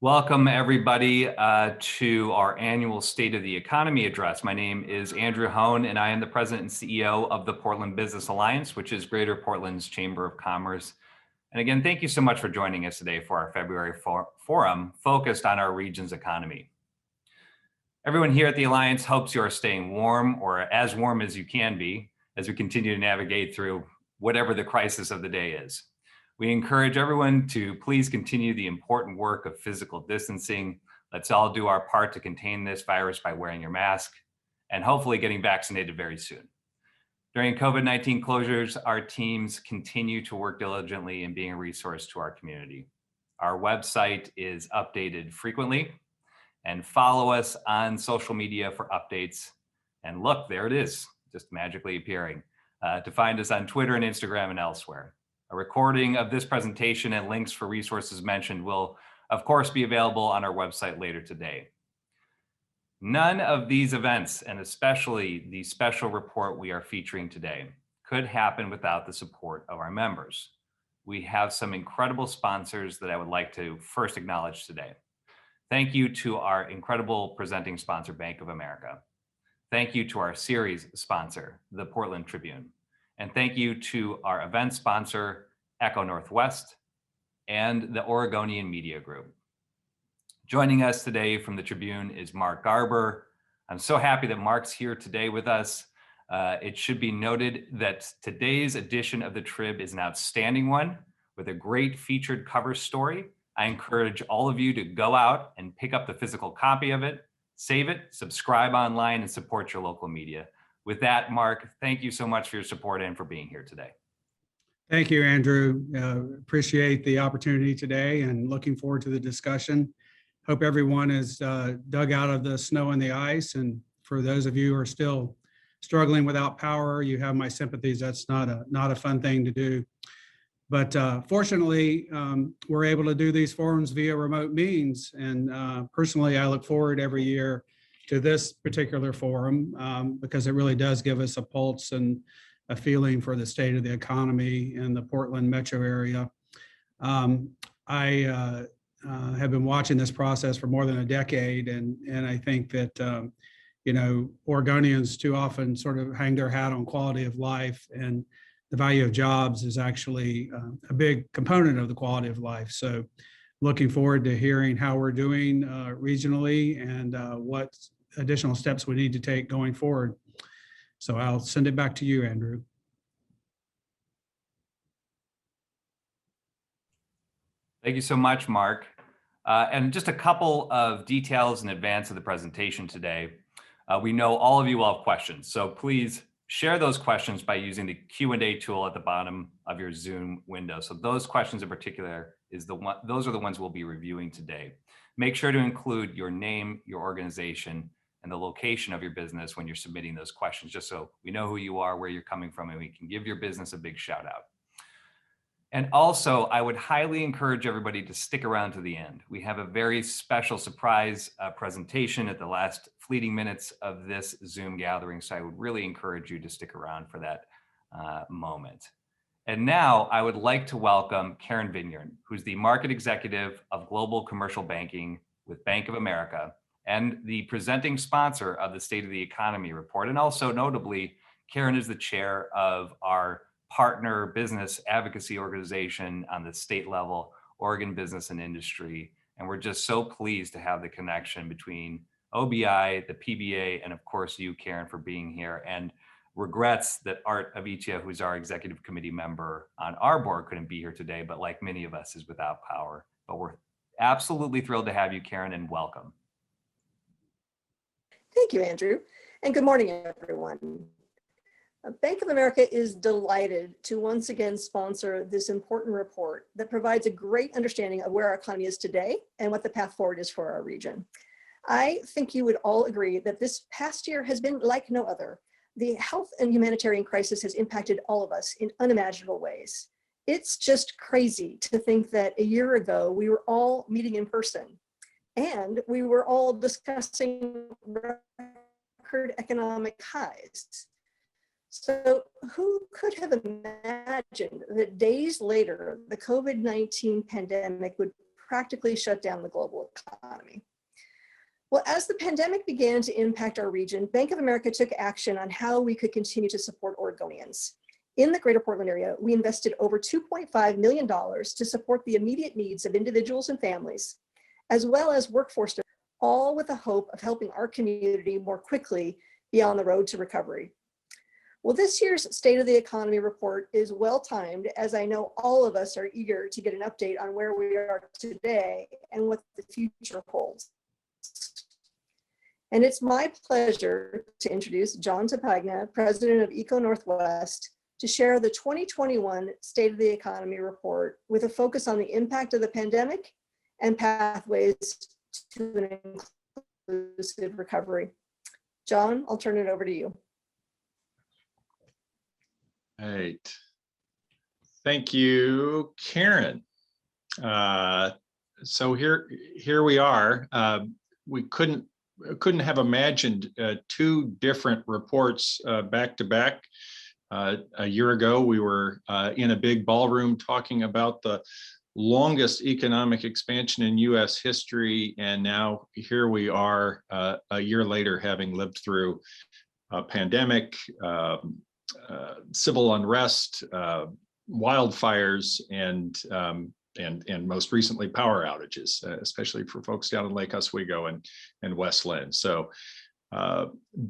Welcome, everybody, to our annual State of the Economy address. My name is Andrew Hone, and I am the president and CEO of the Portland Business Alliance, which is Greater Portland's Chamber of Commerce. And again, thank you so much for joining us today for our February forum focused on our region's economy. Everyone here at the Alliance hopes you are staying warm, or as warm as you can be, as we continue to navigate through whatever the crisis of the day is. We encourage everyone to please continue the important work of physical distancing. Let's all do our part to contain this virus by wearing your mask and hopefully getting vaccinated very soon. During COVID-19 closures, our teams continue to work diligently in being a resource to our community. Our website is updated frequently, and follow us on social media for updates. And look, there it is, just magically appearing, to find us on Twitter and Instagram and elsewhere. A recording of this presentation and links for resources mentioned will, of course, be available on our website later today. None of these events, and especially the special report we are featuring today, could happen without the support of our members. We have some incredible sponsors that I would like to first acknowledge today. Thank you to our incredible presenting sponsor, Bank of America. Thank you to our series sponsor, the Portland Tribune. And thank you to our event sponsor, Echo Northwest, and the Oregonian Media Group. Joining us today from the Tribune is Mark Garber. I'm so happy that Mark's here today with us. It should be noted that today's edition of the Trib is an outstanding one with a great featured cover story. I encourage all of you to go out and pick up the physical copy of it, save it, subscribe online, and support your local media. With that, Mark, thank you so much for your support and for being here today. Thank you, Andrew. Appreciate the opportunity today and looking forward to the discussion. Hope everyone is dug out of the snow and the ice. And for those of you who are still struggling without power, you have my sympathies. That's not a fun thing to do. But fortunately, we're able to do these forums via remote means. And personally, I look forward every year to this particular forum because it really does give us a pulse and a feeling for the state of the economy in the Portland metro area. I have been watching this process for more than a decade, and I think that Oregonians too often sort of hang their hat on quality of life, and the value of jobs is actually a big component of the quality of life. So looking forward to hearing how we're doing regionally and what additional steps we need to take going forward. So I'll send it back to you, Andrew. Thank you so much, Mark. And just a couple of details in advance of the presentation today. We know all of you will have questions, so please share those questions by using the Q&A tool at the bottom of your Zoom window. So those questions in particular those are the ones we'll be reviewing today. Make sure to include your name, your organization, and the location of your business when you're submitting those questions, just so we know who you are, where you're coming from, and we can give your business a big shout out. And also, I would highly encourage everybody to stick around to the end. We have a very special surprise presentation at the last fleeting minutes of this Zoom gathering, so I would really encourage you to stick around for that moment. And now I would like to welcome Karen Vineyard, who's the Market Executive of Global Commercial Banking with Bank of America, and the presenting sponsor of the State of the Economy report. And also notably, Karen is the chair of our partner business advocacy organization on the state level, Oregon Business and Industry. And we're just so pleased to have the connection between OBI, the PBA, and of course you, Karen, for being here. And regrets that Art Avitia, who's our executive committee member on our board, couldn't be here today, but like many of us is without power. But we're absolutely thrilled to have you, Karen, and welcome. Thank you, Andrew, and good morning, everyone. Bank of America is delighted to once again sponsor this important report that provides a great understanding of where our economy is today and what the path forward is for our region. I think you would all agree that this past year has been like no other. The health and humanitarian crisis has impacted all of us in unimaginable ways. It's just crazy to think that a year ago we were all meeting in person and we were all discussing record economic highs. So who could have imagined that days later, the COVID-19 pandemic would practically shut down the global economy. Well, as the pandemic began to impact our region, Bank of America took action on how we could continue to support Oregonians. In the greater Portland area, we invested over $2.5 million to support the immediate needs of individuals and families, as well as workforce, all with the hope of helping our community more quickly be on the road to recovery. Well, this year's State of the Economy report is well-timed, as I know all of us are eager to get an update on where we are today and what the future holds. And it's my pleasure to introduce John Tapagna, President of Eco Northwest, to share the 2021 State of the Economy report with a focus on the impact of the pandemic and pathways to an inclusive recovery. John, I'll turn it over to you. Right. Thank you, Karen. So here we are. We couldn't have imagined two different reports back to back. A year ago, we were in a big ballroom talking about the longest economic expansion in US history, and now here we are a year later, having lived through a pandemic, civil unrest, wildfires, and most recently power outages, especially for folks down in Lake Oswego and West Lynn. So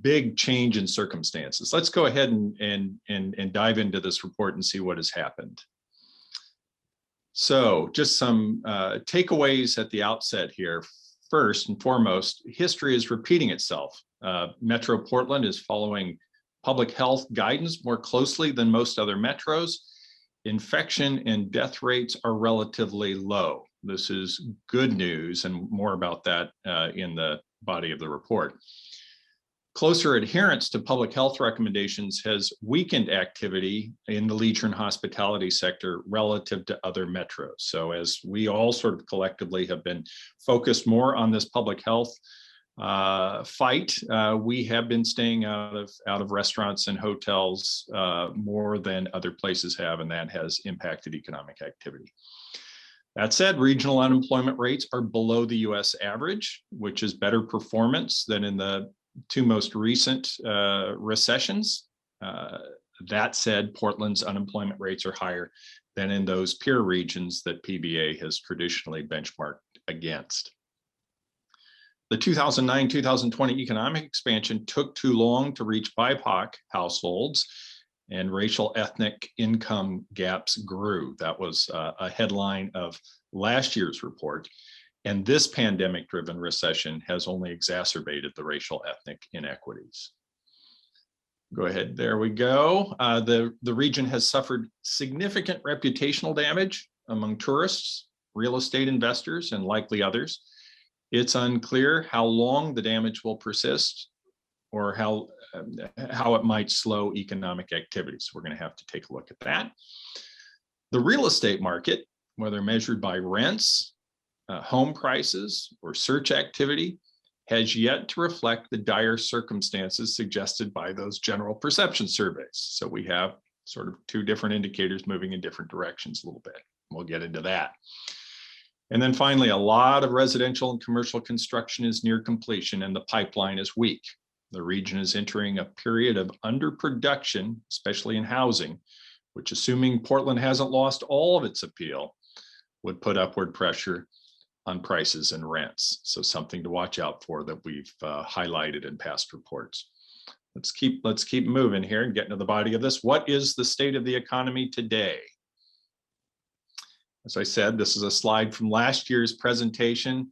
big change in circumstances. Let's go ahead and dive into this report and see what has happened. So just some takeaways at the outset here. First and foremost, history is repeating itself. Metro Portland is following public health guidance more closely than most other metros. Infection and death rates are relatively low. This is good news, and more about that in the body of the report. Closer adherence to public health recommendations has weakened activity in the leisure and hospitality sector relative to other metros. So as we all sort of collectively have been focused more on this public health fight, we have been staying out of restaurants and hotels more than other places have, and that has impacted economic activity. That said, regional unemployment rates are below the US average, which is better performance than in the two most recent recessions. That said, Portland's unemployment rates are higher than in those peer regions that PBA has traditionally benchmarked against. The 2009-2020 economic expansion took too long to reach BIPOC households, and racial ethnic income gaps grew. That was a headline of last year's report. And this pandemic-driven recession has only exacerbated the racial ethnic inequities. Go ahead, there we go. The region has suffered significant reputational damage among tourists, real estate investors, and likely others. It's unclear how long the damage will persist or how it might slow economic activity. So we're going to have to take a look at that. The real estate market, whether measured by rents, home prices, or search activity, has yet to reflect the dire circumstances suggested by those general perception surveys. So we have sort of two different indicators moving in different directions a little bit. We'll get into that. And then finally, a lot of residential and commercial construction is near completion and the pipeline is weak. The region is entering a period of underproduction, especially in housing, which, assuming Portland hasn't lost all of its appeal, would put upward pressure on prices and rents. So something to watch out for that we've highlighted in past reports. Let's keep moving here and get into the body of this. What is the state of the economy today? As I said, this is a slide from last year's presentation.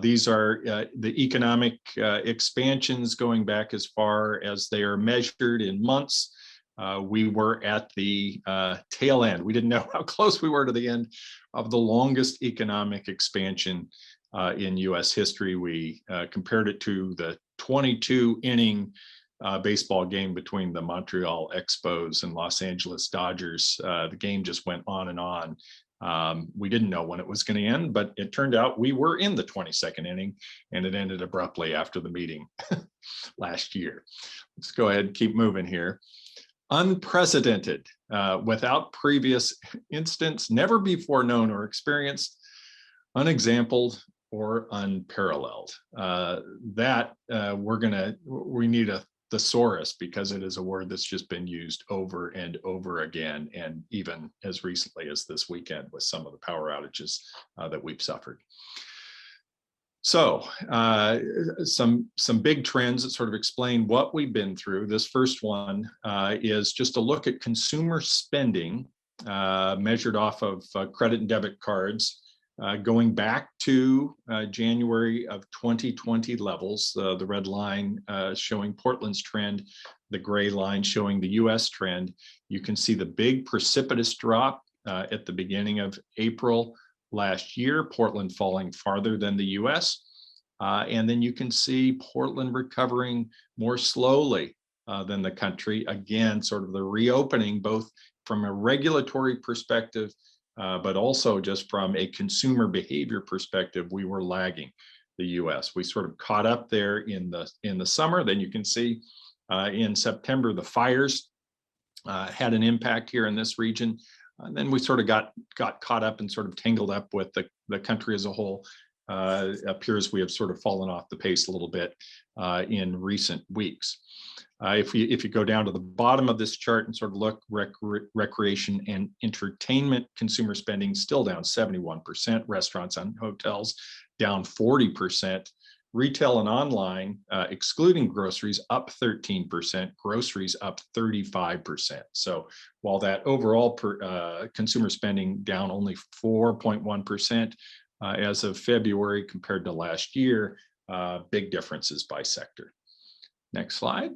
These are the economic expansions going back as far as they are measured in months. We were at the tail end. We didn't know how close we were to the end of the longest economic expansion in US history. We compared it to the 22-inning baseball game between the Montreal Expos and Los Angeles Dodgers. The game just went on and on. We didn't know when it was going to end, but it turned out we were in the 22nd inning, and it ended abruptly after the meeting last year. Let's go ahead and keep moving here. Unprecedented, without previous instance, never before known or experienced. unexampled or unparalleled. We need a thesaurus because it is a word that's just been used over and over again, and even as recently as this weekend with some of the power outages that we've suffered. So some big trends that sort of explain what we've been through. This first one is just a look at consumer spending measured off of credit and debit cards going back to January of 2020 levels. The red line showing Portland's trend, the gray line showing the US trend. You can see the big precipitous drop at the beginning of April last year, Portland falling farther than the US. And then you can see Portland recovering more slowly than the country. Again, sort of the reopening, both from a regulatory perspective, but also just from a consumer behavior perspective, we were lagging the US. We sort of caught up there in the summer. Then you can see in September, the fires had an impact here in this region. And then we sort of got caught up and sort of tangled up with the country as a whole. Appears we have sort of fallen off the pace a little bit in recent weeks. If you go down to the bottom of this chart and sort of look, recreation and entertainment consumer spending still down 71%, restaurants and hotels down 40%, retail and online, excluding groceries, up 13%, groceries up 35%. So while that overall consumer spending down only 4.1% as of February compared to last year, big differences by sector. Next slide.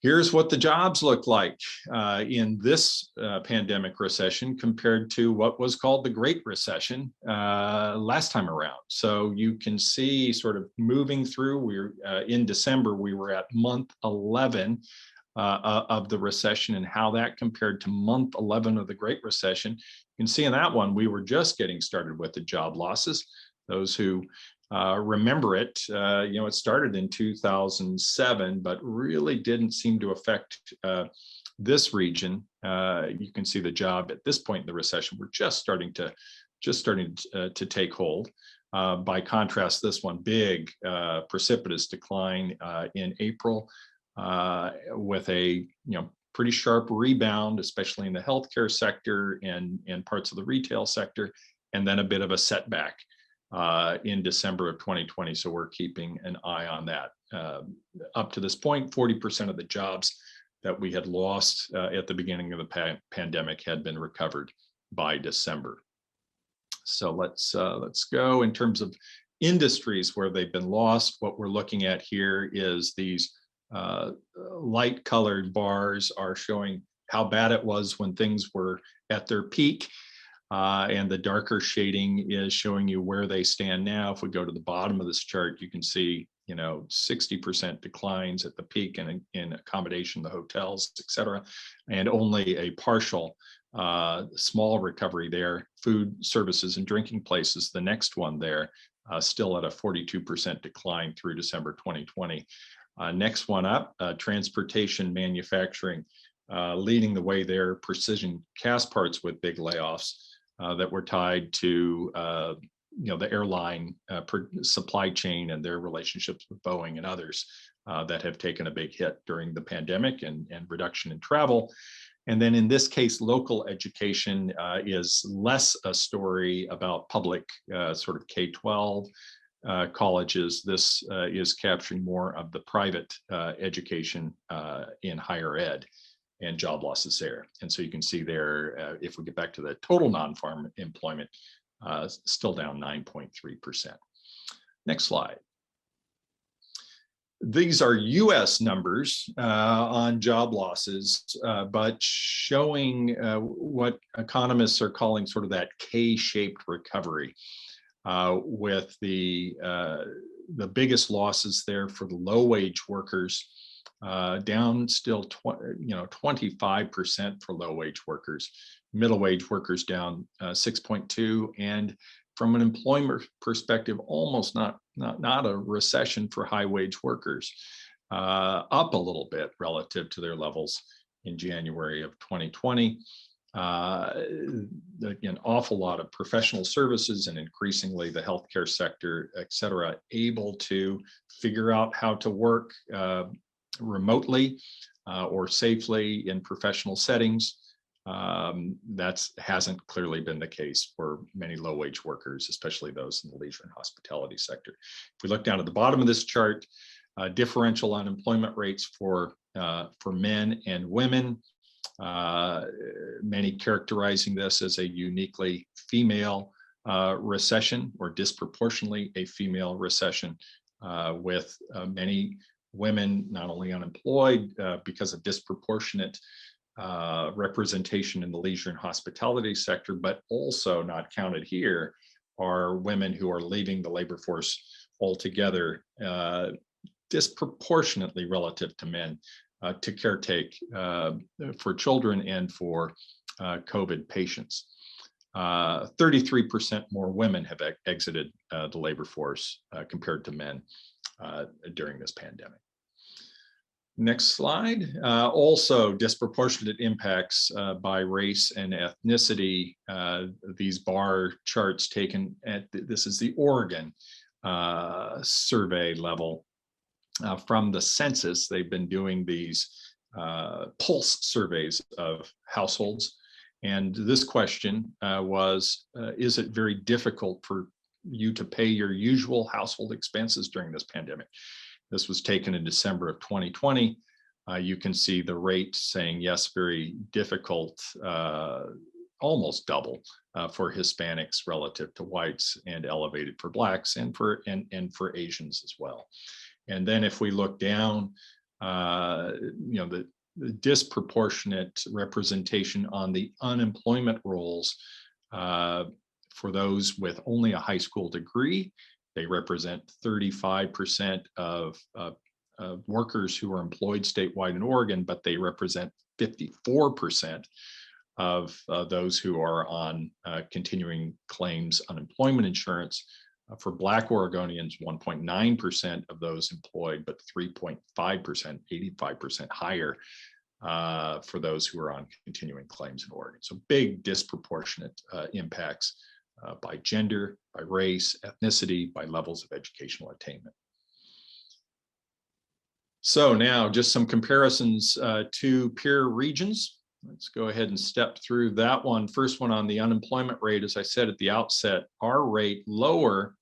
Here's what the jobs look like in this pandemic recession compared to what was called the Great Recession last time around. So you can see sort of moving through, we're in December, we were at month 11 of the recession and how that compared to month 11 of the Great Recession. You can see in that one, we were just getting started with the job losses. Those who remember it, it started in 2007, but really didn't seem to affect this region. You can see the job at this point in the recession, we're just starting to take hold. By contrast, this one big precipitous decline in April with a pretty sharp rebound, especially in the healthcare sector and parts of the retail sector, and then a bit of a setback in December of 2020. So we're keeping an eye on that. Up to this point, 40% of the jobs that we had lost at the beginning of the pandemic had been recovered by December. So let's go in terms of industries where they've been lost. What we're looking at here is these light colored bars are showing how bad it was when things were at their peak. And the darker shading is showing you where they stand now. If we go to the bottom of this chart, you can see, 60% declines at the peak and in accommodation, the hotels, et cetera, and only a partial small recovery there. Food services and drinking places, the next one there, still at a 42% decline through December 2020. Next one up, transportation, manufacturing, leading the way there, precision cast parts with big layoffs that were tied to the airline supply chain and their relationships with Boeing and others that have taken a big hit during the pandemic and reduction in travel. And then in this case, local education is less a story about public sort of K-12 colleges. This is capturing more of the private education in higher ed and job losses there. And so you can see there, if we get back to the total non-farm employment, still down 9.3%. Next slide. These are US numbers on job losses, but showing what economists are calling sort of that K-shaped recovery, with the biggest losses there for the low-wage workers, down still 25% for low-wage workers, middle-wage workers down 6.2%, and from an employment perspective, almost not a recession for high-wage workers, up a little bit relative to their levels in January of 2020. an awful lot of professional services and increasingly the healthcare sector, et cetera, able to figure out how to work remotely or safely in professional settings. That hasn't clearly been the case for many low-wage workers, especially those in the leisure and hospitality sector. If we look down at the bottom of this chart, differential unemployment rates for men and women, many characterizing this as a uniquely female recession or disproportionately a female recession, with many women not only unemployed because of disproportionate representation in the leisure and hospitality sector, but also not counted here are women who are leaving the labor force altogether, disproportionately relative to men, to caretake for children and for COVID patients. 33% more women have exited the labor force compared to men during this pandemic. Next slide. Also disproportionate impacts by race and ethnicity. These bar charts taken at, this is the Oregon survey level from the census. They've been doing these pulse surveys of households. And this question was, is it very difficult for you to pay your usual household expenses during this pandemic? This was taken in December of 2020. You can see the rate saying yes, very difficult, almost double for Hispanics relative to whites, and elevated for Blacks and for Asians as well. And then if we look down, the disproportionate representation on the unemployment rolls for those with only a high school degree. They represent 35% of workers who are employed statewide in Oregon, but they represent 54% of those who are on continuing claims unemployment insurance. For Black Oregonians, 1.9% of those employed, but 3.5%, 85% higher for those who are on continuing claims in Oregon. So big disproportionate impacts by gender, by race, ethnicity, by levels of educational attainment. So now just some comparisons to peer regions. Let's go ahead and step through that one. First one on the unemployment rate, as I said at the outset, our rate lower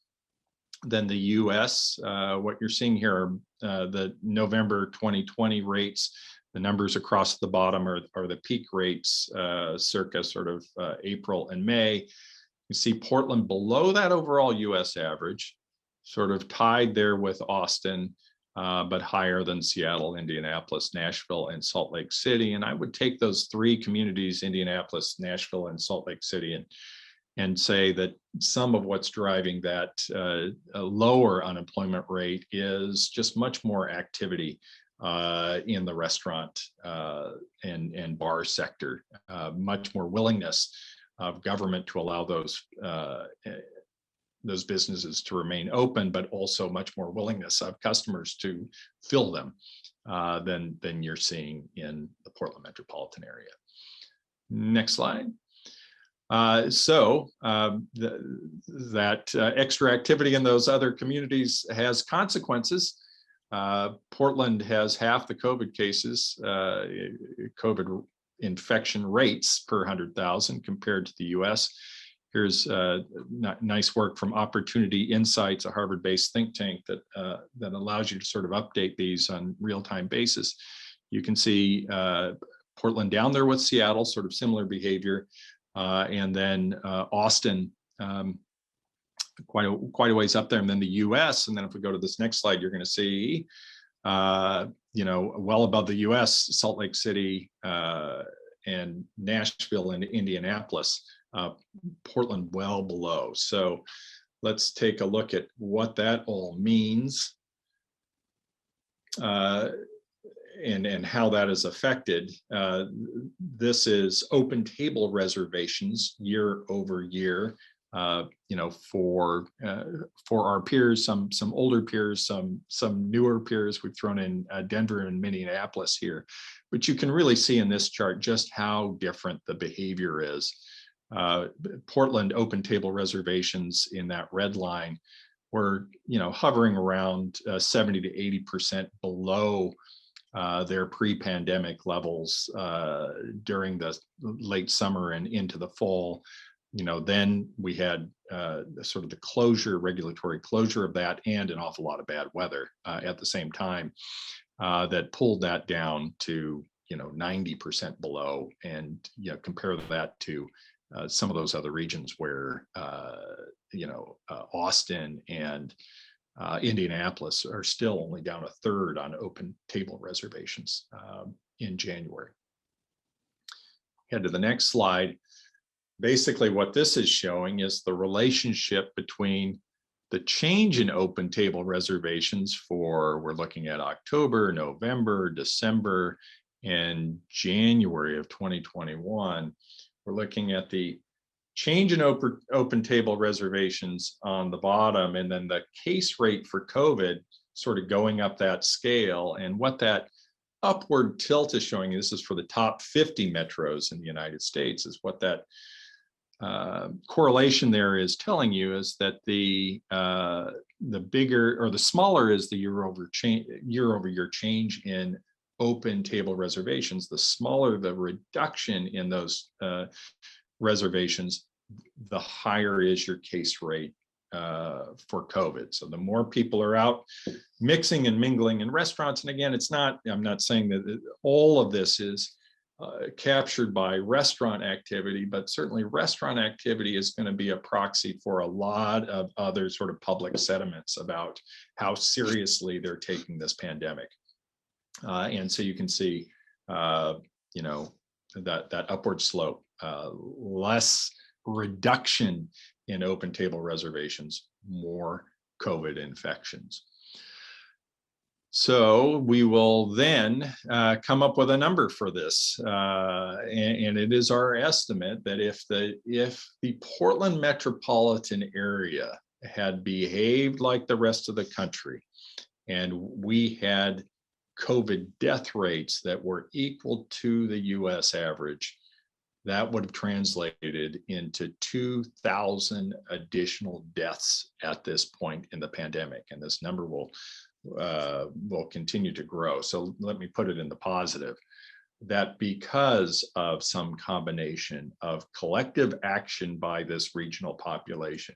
than the US. What you're seeing here are the November 2020 rates. The numbers across the bottom are the peak rates, circa sort of April and May. You see Portland below that overall US average, sort of tied there with Austin, but higher than Seattle, Indianapolis, Nashville, and Salt Lake City. And I would take those three communities, Indianapolis, Nashville, and Salt Lake City, and say that some of what's driving that lower unemployment rate is just much more activity in the restaurant and bar sector, much more willingness of government to allow those businesses to remain open, but also much more willingness of customers to fill them than you're seeing in the Portland metropolitan area. Next slide. That extra activity in those other communities has consequences. Portland has half the COVID cases, COVID infection rates per 100,000 compared to the US. Here's nice work from Opportunity Insights, a Harvard-based think tank that allows you to sort of update these on real-time basis. You can see Portland down there with Seattle, sort of similar behavior, and then Austin quite a ways up there, and then the US. And then if we go to this next slide, you're going to see, well above the US, Salt Lake City and Nashville and Indianapolis. Portland well below. So let's take a look at what that all means and how that is affected. This is open table reservations year over year for our peers, some older peers, some newer peers. We've thrown in Denver and Minneapolis here, but you can really see in this chart just how different the behavior is. Portland open table reservations in that red line were, hovering around 70 to 80% below their pre-pandemic levels during the late summer and into the fall. Then we had sort of the regulatory closure of that, and an awful lot of bad weather at the same time that pulled that down to 90% below. And compare that to some of those other regions where Austin and Indianapolis are still only down a third on open table reservations in January. Head to the next slide. Basically, what this is showing is the relationship between the change in open table reservations we're looking at October, November, December, and January of 2021. We're looking at the change in open table reservations on the bottom, and then the case rate for COVID sort of going up that scale. And what that upward tilt is showing, this is for the top 50 metros in the United States, is what that correlation there is telling you is that the bigger or the smaller is the year-over-year change in open table reservations, the smaller the reduction in those reservations, the higher is your case rate for COVID. So the more people are out mixing and mingling in restaurants, and again, I'm not saying that all of this is captured by restaurant activity, but certainly restaurant activity is going to be a proxy for a lot of other sort of public sentiments about how seriously they're taking this pandemic. And so you can see, that upward slope, less reduction in open table reservations, more COVID infections. So we will then come up with a number for this, and it is our estimate that if the Portland metropolitan area had behaved like the rest of the country, and we had COVID death rates that were equal to the US average, that would have translated into 2,000 additional deaths at this point in the pandemic. And this number will continue to grow. So let me put it in the positive, that because of some combination of collective action by this regional population,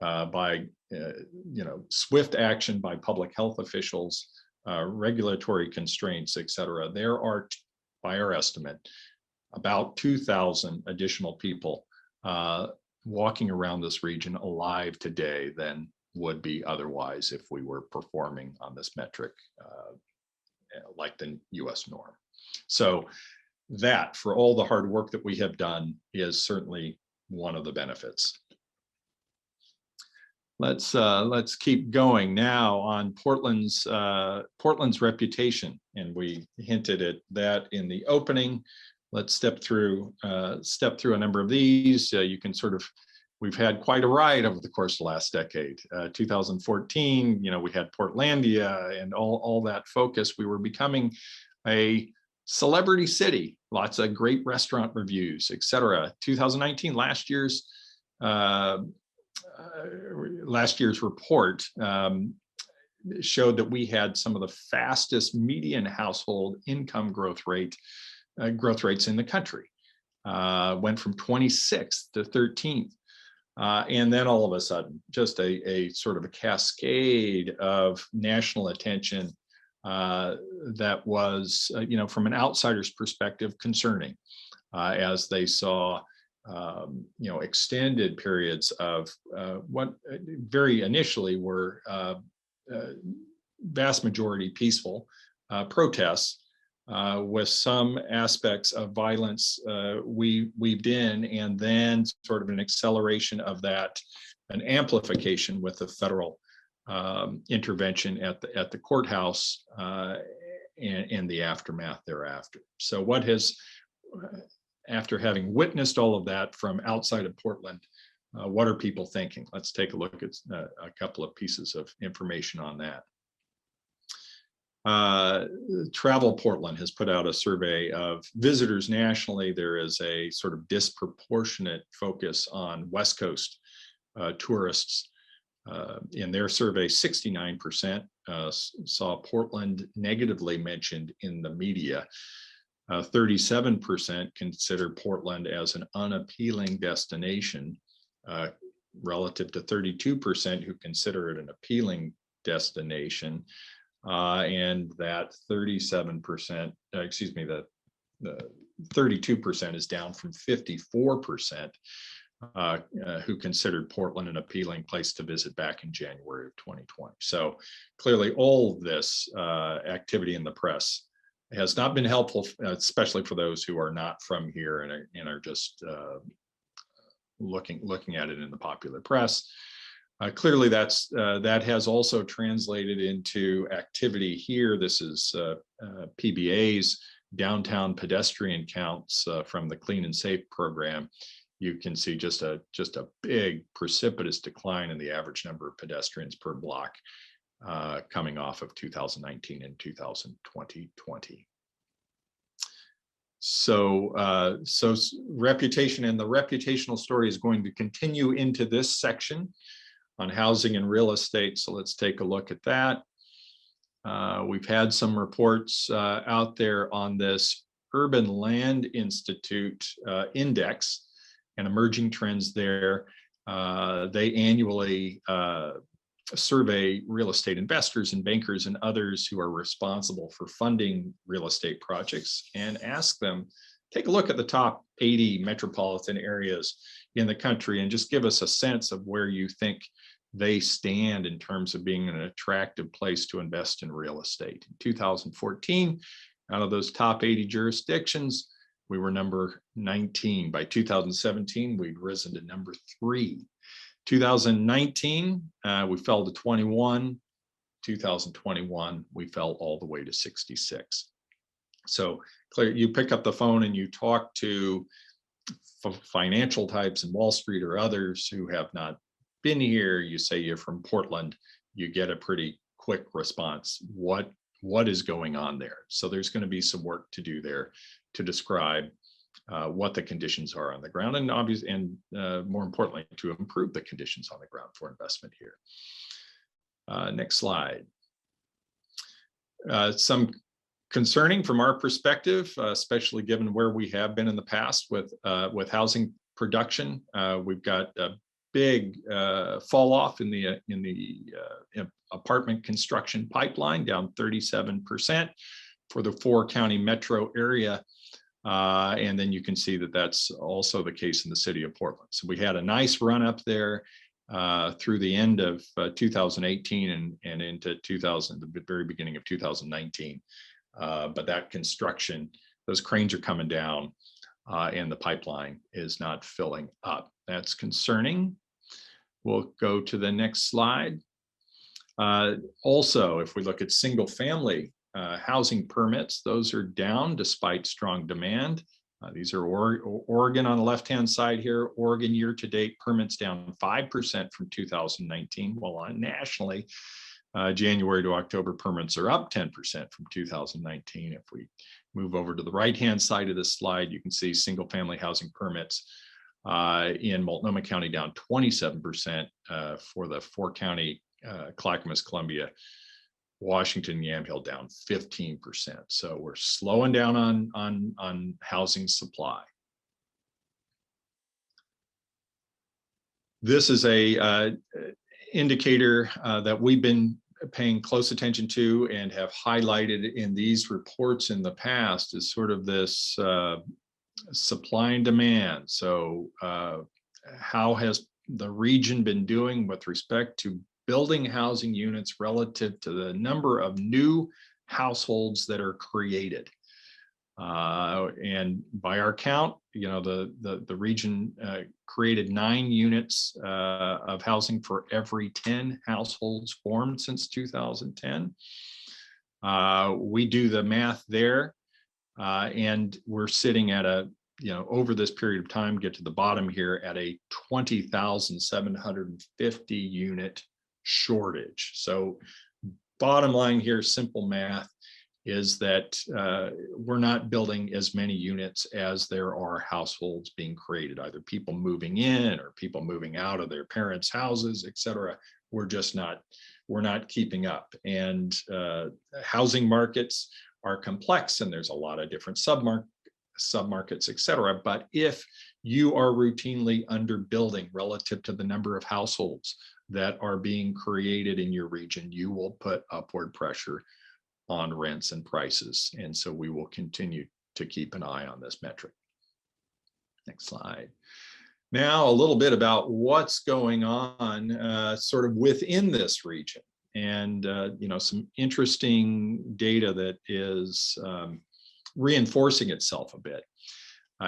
by swift action by public health officials, regulatory constraints, et cetera, there are, by our estimate, about 2,000 additional people walking around this region alive today than would be otherwise if we were performing on this metric like the US norm. So that, for all the hard work that we have done, is certainly one of the benefits. Let's keep going now on Portland's reputation, and we hinted at that in the opening. Let's step through a number of these. You can we've had quite a ride over the course of the last decade. 2014, we had Portlandia and all that focus. We were becoming a celebrity city, lots of great restaurant reviews, et cetera. 2019, last year's report showed that we had some of the fastest median household income growth rates in the country. Went from 26th to 13th. And then all of a sudden, just a sort of a cascade of national attention that was, from an outsider's perspective, concerning, as they saw, extended periods of what very initially were vast majority peaceful protests, with some aspects of violence weaved in, and then sort of an acceleration of that, an amplification with the federal intervention at the courthouse and the aftermath thereafter. So after having witnessed all of that from outside of Portland, What are people thinking? Let's take a look at a couple of pieces of information on that. Travel Portland has put out a survey of visitors nationally. There is a sort of disproportionate focus on West Coast tourists. In their survey, 69% saw Portland negatively mentioned in the media. 37% consider Portland as an unappealing destination, relative to 32% who consider it an appealing destination. And that 37%, the 32% is down from 54% who considered Portland an appealing place to visit back in January of 2020. So clearly all of this activity in the press has not been helpful, especially for those who are not from here and are just looking at it in the popular press. Clearly, that has also translated into activity here. This is PBA's downtown pedestrian counts from the Clean and Safe program. You can see just a big precipitous decline in the average number of pedestrians per block coming off of 2019 and 2020. So reputation, and the reputational story is going to continue into this section on housing and real estate. So let's take a look at that. We've had some reports out there on this Urban Land Institute index and emerging trends there. They annually survey real estate investors and bankers and others who are responsible for funding real estate projects and ask them, take a look at the top 80 metropolitan areas in the country and just give us a sense of where you think they stand in terms of being an attractive place to invest in real estate. In 2014, out of those top 80 jurisdictions, we were number 19. By 2017, we'd risen to number 3. 2019, we fell to 21. 2021, we fell all the way to 66. So Claire, you pick up the phone and you talk to financial types in Wall Street or others who have not been here. You say you're from Portland, you get a pretty quick response. What is going on there? So there's going to be some work to do there to describe what the conditions are on the ground, and obviously, and more importantly, to improve the conditions on the ground for investment here. Next slide. Some concerning from our perspective, especially given where we have been in the past with housing production. We've got a big fall off in the apartment construction pipeline, down 37% for the 4-county metro area. And then you can see that that's also the case in the city of Portland. So we had a nice run up there through the end of 2018 and into the very beginning of 2019. But that construction, those cranes are coming down and the pipeline is not filling up. That's concerning. We'll go to the next slide. Also, if we look at single family housing permits, those are down despite strong demand. These are Oregon on the left-hand side here. Oregon year-to-date permits down 5% from 2019, while nationally, January to October permits are up 10% from 2019. If we move over to the right-hand side of this slide, you can see single-family housing permits in Multnomah County down 27% for the 4-county Clackamas, Columbia, Washington, Yamhill down 15%. So we're slowing down on housing supply. This is a indicator that we've been paying close attention to and have highlighted in these reports in the past, is sort of this supply and demand. So how has the region been doing with respect to building housing units relative to the number of new households that are created? And by our count, you know, the region created 9 units of housing for every 10 households formed since 2010. We do the math there, and we're sitting at a over this period of time, get to the bottom here at a 20,750 unit shortage. So bottom line here, simple math, is that we're not building as many units as there are households being created, either people moving in or people moving out of their parents' houses, et cetera. We're not keeping up. And housing markets are complex, and there's a lot of different submarkets, et cetera. But if you are routinely underbuilding relative to the number of households that are being created in your region, you will put upward pressure on rents and prices. And so we will continue to keep an eye on this metric. Next slide. Now, a little bit about what's going on sort of within this region. And, some interesting data that is reinforcing itself a bit.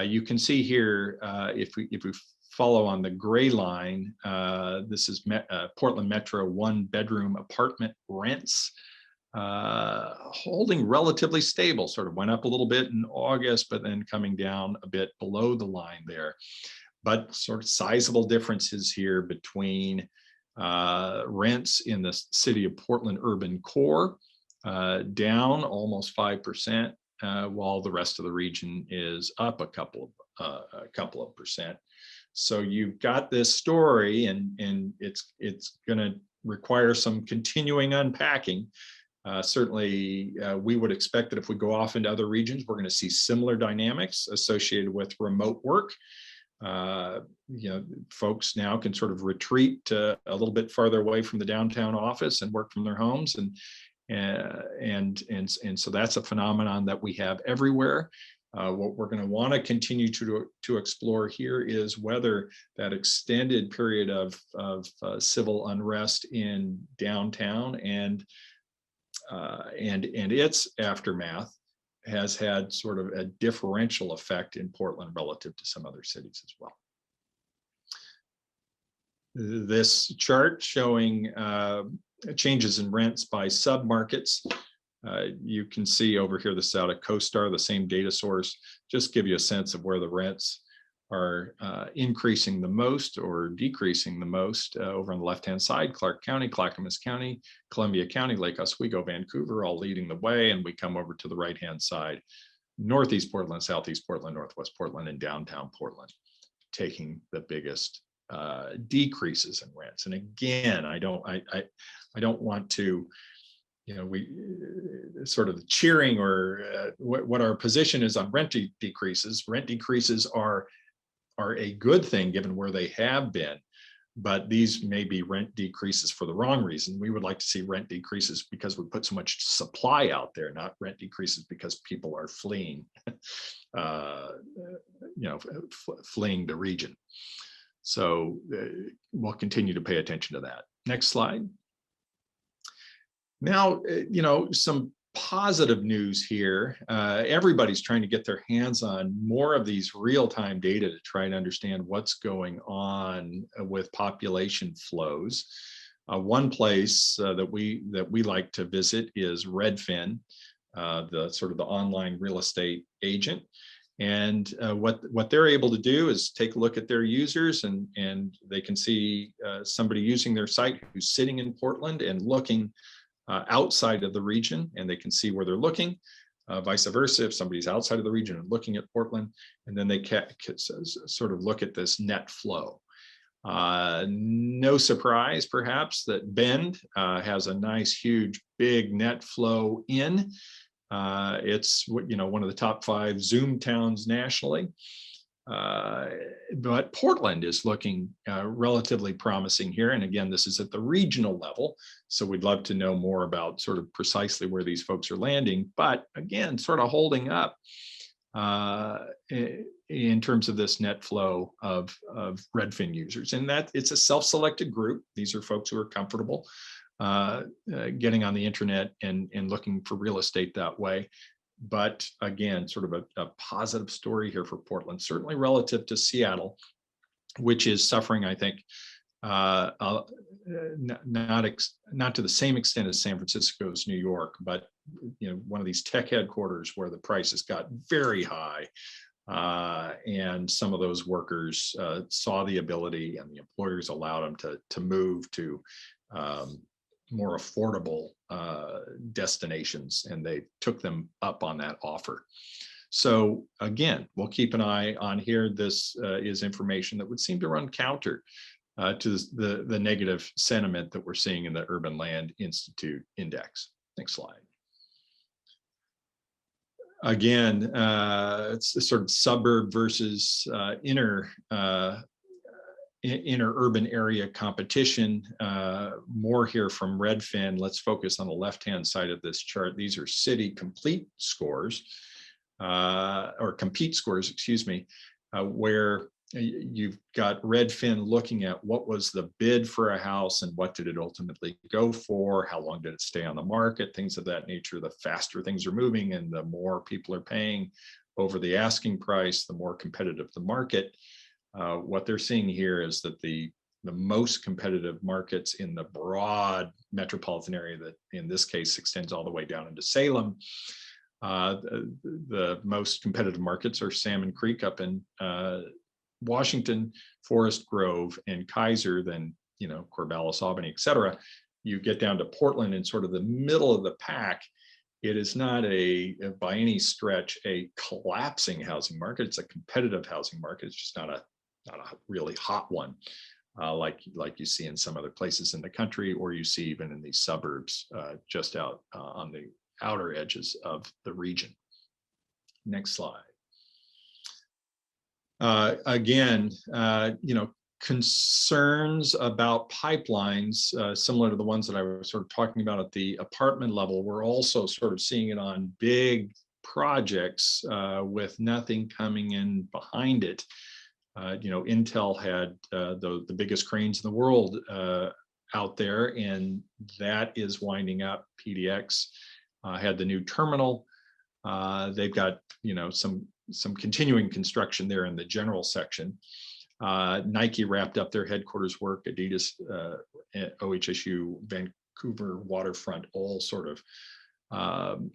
You can see here, if we follow on the gray line, this is Portland Metro 1-bedroom apartment rents. Holding relatively stable, sort of went up a little bit in August, but then coming down a bit below the line there. But sort of sizable differences here between rents in the city of Portland urban core, down almost 5%, while the rest of the region is up a couple of percent. So you've got this story, and it's going to require some continuing unpacking. Certainly, we would expect that if we go off into other regions, we're going to see similar dynamics associated with remote work. Folks now can sort of retreat a little bit farther away from the downtown office and work from their homes, and so that's a phenomenon that we have everywhere. What we're going to want to continue to explore here is whether that extended period of civil unrest in downtown and its aftermath has had sort of a differential effect in Portland relative to some other cities as well. This chart showing changes in rents by submarkets. You can see over here, this is out of CoStar, the same data source, just give you a sense of where the rents are increasing the most or decreasing the most. Over on the left-hand side, Clark County, Clackamas County, Columbia County, Lake Oswego, Vancouver, all leading the way. And we come over to the right-hand side, Northeast Portland, Southeast Portland, Northwest Portland, and downtown Portland, taking the biggest decreases in rents. And again, I don't want to, we sort of cheering or what our position is on rent decreases. Rent decreases are a good thing given where they have been, but these may be rent decreases for the wrong reason. We would like to see rent decreases because we put so much supply out there, not rent decreases because people are fleeing, fleeing the region. So we'll continue to pay attention to that. Next slide. Now, some positive news here. Everybody's trying to get their hands on more of these real-time data to try and understand what's going on with population flows. One place that we like to visit is Redfin, the sort of the online real estate agent. And what they're able to do is take a look at their users, and they can see somebody using their site who's sitting in Portland and looking outside of the region, and they can see where they're looking. Vice versa, if somebody's outside of the region and looking at Portland, and then they can sort of look at this net flow. No surprise, perhaps, that Bend has a nice, huge, big net flow in. It's one of the top 5 Zoom towns nationally. But Portland is looking relatively promising here. And again, this is at the regional level. So we'd love to know more about sort of precisely where these folks are landing. But again, sort of holding up in terms of this net flow of Redfin users. And that it's a self-selected group. These are folks who are comfortable getting on the internet and looking for real estate that way. But again, sort of a positive story here for Portland, certainly relative to Seattle, which is suffering, I think, not to the same extent as San Francisco's New York, but one of these tech headquarters where the prices got very high And some of those workers saw the ability, and the employers allowed them to move to more affordable destinations, and they took them up on that offer. So again, we'll keep an eye on here. This is information that would seem to run counter to the negative sentiment that we're seeing in the Urban Land Institute Index. Next slide. Again, it's a sort of suburb versus inner urban area competition. More here from Redfin. Let's focus on the left-hand side of this chart. These are city complete scores, or compete scores, excuse me, where you've got Redfin looking at what was the bid for a house and what did it ultimately go for, how long did it stay on the market, things of that nature. The faster things are moving and the more people are paying over the asking price, the more competitive the market. What they're seeing here is that the most competitive markets in the broad metropolitan area, that in this case extends all the way down into Salem, the most competitive markets are Salmon Creek up in Washington, Forest Grove, and Kaiser, then, Corvallis, Albany, et cetera. You get down to Portland in sort of the middle of the pack. It is not by any stretch a collapsing housing market. It's a competitive housing market. It's just not a really hot one, like you see in some other places in the country, or you see even in these suburbs just out on the outer edges of the region. Next slide. Again, concerns about pipelines, similar to the ones that I was sort of talking about at the apartment level. We're also sort of seeing it on big projects with nothing coming in behind it. Intel had the biggest cranes in the world out there, and that is winding up. PDX had the new terminal. They've got some continuing construction there in the general section. Nike wrapped up their headquarters work. Adidas, OHSU, Vancouver waterfront, all sort of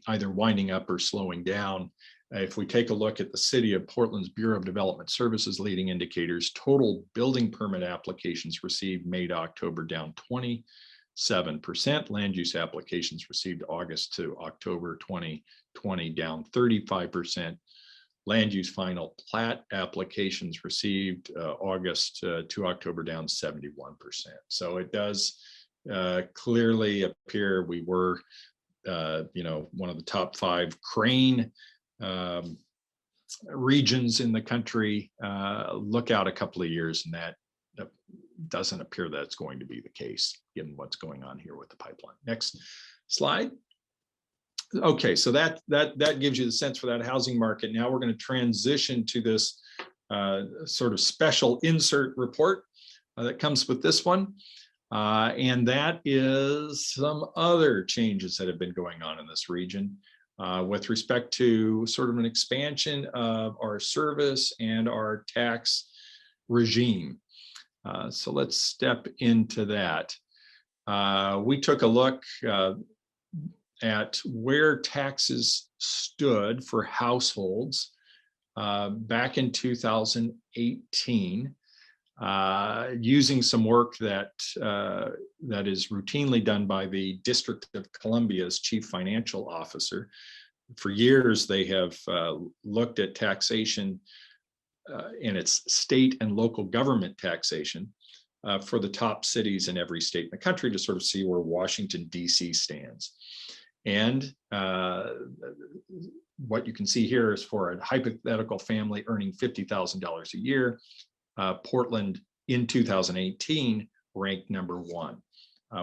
either winding up or slowing down. If we take a look at the City of Portland's Bureau of Development Services leading indicators, total building permit applications received May to October down 27%. Land use applications received August to October 2020 down 35%. Land use final plat applications received August to October down 71%. So it does clearly appear we were, one of the top 5 crane regions in the country. Look out a couple of years, and that doesn't appear that it's going to be the case, given what's going on here with the pipeline. Next slide. Okay, so that gives you the sense for that housing market. Now we're going to transition to this sort of special insert report that comes with this one. And that is some other changes that have been going on in this region with respect to sort of an expansion of our service and our tax regime. So let's step into that. We took a look at where taxes stood for households back in 2018, using some work that is routinely done by the District of Columbia's Chief Financial Officer. For years, they have looked at taxation in its state and local government taxation for the top cities in every state in the country to sort of see where Washington, D.C. stands. And what you can see here is for a hypothetical family earning $50,000 a year, Portland in 2018 ranked number 1.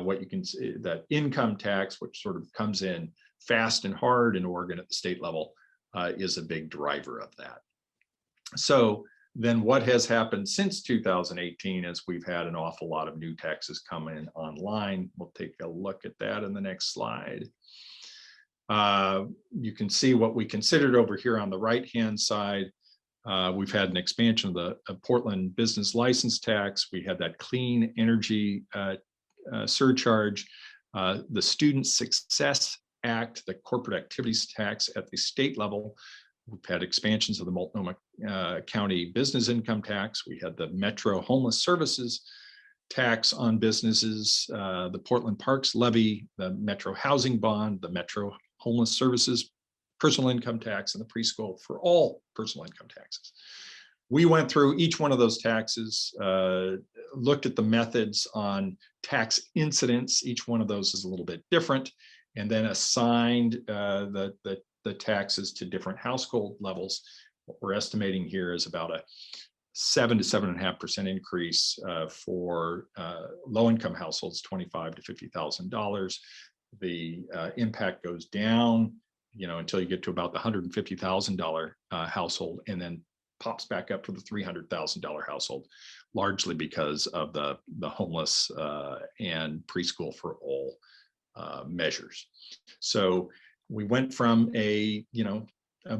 What you can see, that income tax, which sort of comes in fast and hard in Oregon at the state level, is a big driver of that. So then what has happened since 2018 is we've had an awful lot of new taxes come in online. We'll take a look at that in the next slide. You can see what we considered over here on the right-hand side. We've had an expansion of the Portland business license tax. We had that clean energy surcharge, the Student Success Act, the corporate activities tax at the state level, We've had expansions of the Multnomah County business income tax. We had the Metro Homeless Services tax on businesses, the Portland Parks levy, the Metro Housing Bond, the Metro Homeless Services personal income tax, and the preschool for all personal income taxes. We went through each one of those taxes, looked at the methods on tax incidence. Each one of those is a little bit different, and then assigned the taxes to different household levels. What we're estimating here is about a 7 to 7.5% increase for low-income households, $25,000 to $50,000. The impact goes down, until you get to about the $150,000 household, and then pops back up to the $300,000 household, largely because of the homeless and preschool for all measures. So we went from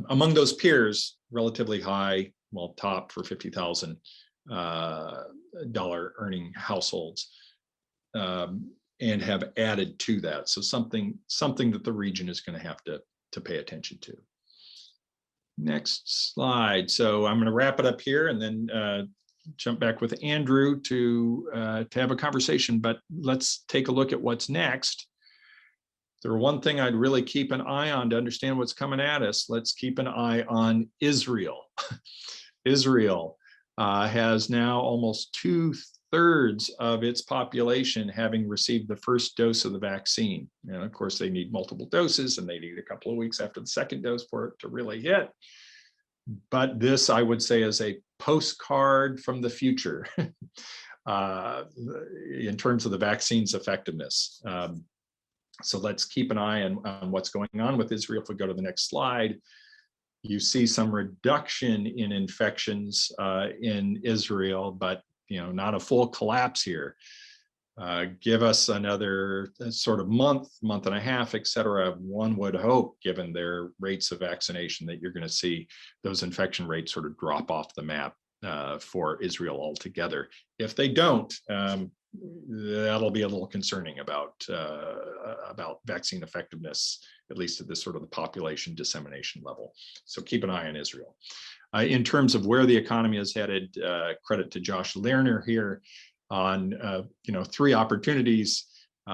among those peers, relatively high, top for $50,000 earning households, and have added to that. So something that the region is going to have to pay attention to. Next slide. So I'm going to wrap it up here and then jump back with Andrew to have a conversation, but let's take a look at what's next. There's one thing I'd really keep an eye on to understand what's coming at us. Let's keep an eye on Israel. Israel has now almost 2/3 of its population having received the first dose of the vaccine. And of course, they need multiple doses, and they need a couple of weeks after the second dose for it to really hit. But this, I would say, is a postcard from the future in terms of the vaccine's effectiveness. So let's keep an eye on what's going on with Israel. If we go to the next slide, you see some reduction in infections in Israel, but not a full collapse here. Give us another sort of month and a half, et cetera. One would hope, given their rates of vaccination, that you're going to see those infection rates sort of drop off the map for Israel altogether. If they don't, that'll be a little concerning about vaccine effectiveness, at least at this sort of the population dissemination level. So keep an eye on Israel. In terms of where the economy is headed, credit to Josh Lerner here on 3 opportunities.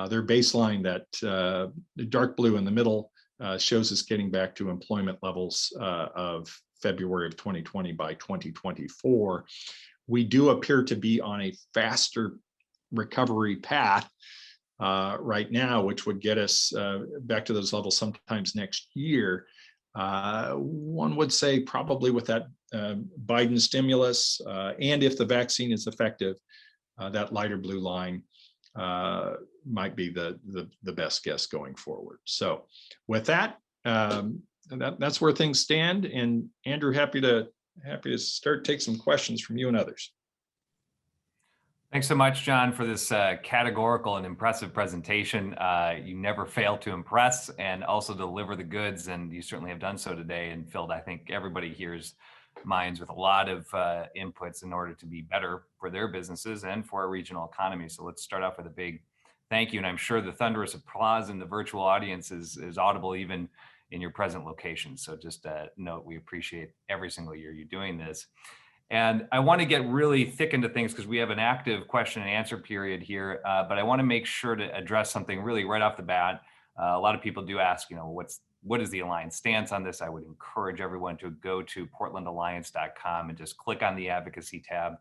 Their baseline, that the dark blue in the middle, shows us getting back to employment levels of February of 2020 by 2024. We do appear to be on a faster recovery path right now, which would get us back to those levels sometimes next year. One would say probably with that Biden stimulus, and if the vaccine is effective, that lighter blue line might be the best guess going forward. So with that, that's where things stand. And Andrew, happy to take some questions from you and others. Thanks so much, John, for this categorical and impressive presentation. You never fail to impress and also deliver the goods, and you certainly have done so today and filled, I think, everybody here's minds with a lot of inputs in order to be better for their businesses and for our regional economy. So let's start off with a big thank you. And I'm sure the thunderous applause in the virtual audience is audible even in your present location. So just note, we appreciate every single year you're doing this. And I want to get really thick into things because we have an active question and answer period here, but I want to make sure to address something really right off the bat. A lot of people do ask, what is the Alliance stance on this? I would encourage everyone to go to portlandalliance.com and just click on the advocacy tab.